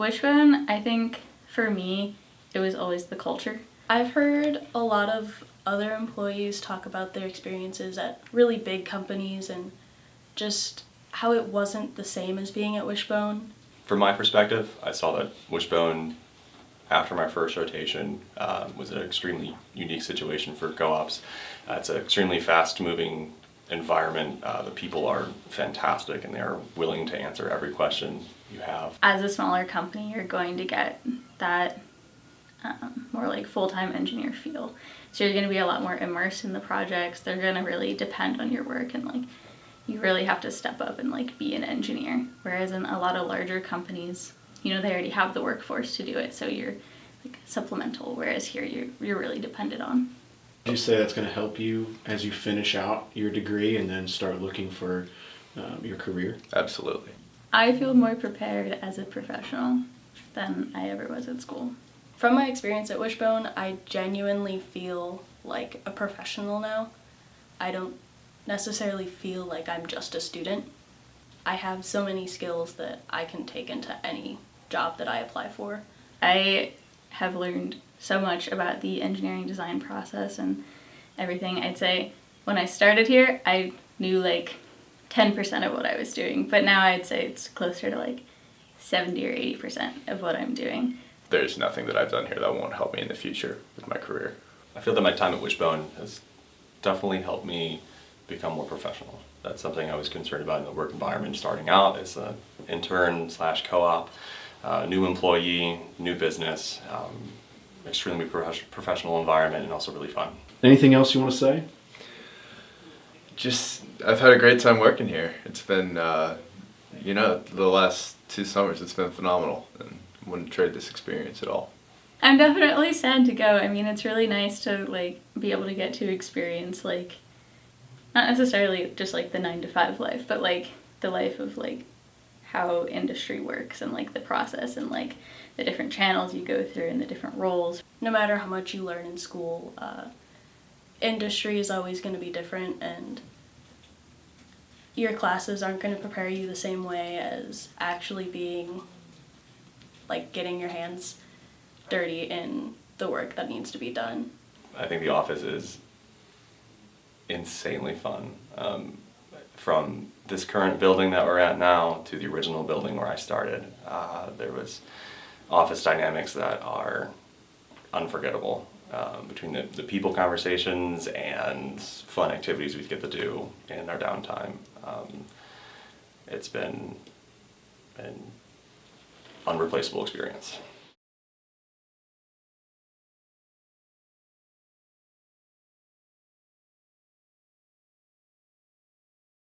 WishBone, I think for me, it was always the culture. I've heard a lot of other employees talk about their experiences at really big companies and just how it wasn't the same as being at WishBone. From my perspective, I saw that WishBone, after my first rotation, was an extremely unique situation for co-ops. It's an extremely fast-moving environment. The people are fantastic and they are willing to answer every question you have. As a smaller company, you're going to get that more like full-time engineer feel. So you're going to be a lot more immersed in the projects. They're going to really depend on your work, and like you really have to step up and like be an engineer. Whereas in a lot of larger companies, you know, they already have the workforce to do it, so you're like supplemental. Whereas here, you're really dependent on. Would you say that's going to help you as you finish out your degree and then start looking for your career? Absolutely. I feel more prepared as a professional than I ever was at school. From my experience at WishBone, I genuinely feel like a professional now. I don't necessarily feel like I'm just a student. I have so many skills that I can take into any job that I apply for. I have learned so much about the engineering design process and everything. I'd say when I started here, I knew like 10% of what I was doing, but now I'd say it's closer to like 70 or 80% of what I'm doing. There's nothing that I've done here that won't help me in the future with my career. I feel that my time at WishBone has definitely helped me become more professional. That's something I was concerned about in the work environment starting out as an intern / co-op, new employee, new business, extremely professional environment, and also really fun. Anything else you want to say? Just, I've had a great time working here. It's been, you know, the last 2 summers, it's been phenomenal, and I wouldn't trade this experience at all. I'm definitely sad to go. I mean, it's really nice to like be able to get to experience like, not necessarily just like the 9-to-5 life, but like the life of like how industry works and like the process and like the different channels you go through and the different roles. No matter how much you learn in school, industry is always going to be different, and your classes aren't going to prepare you the same way as actually being, like, getting your hands dirty in the work that needs to be done. I think the office is insanely fun. From this current building that we're at now to the original building where I started, there was office dynamics that are unforgettable. Between the people conversations and fun activities we get to do in our downtime. It's been an unreplaceable experience.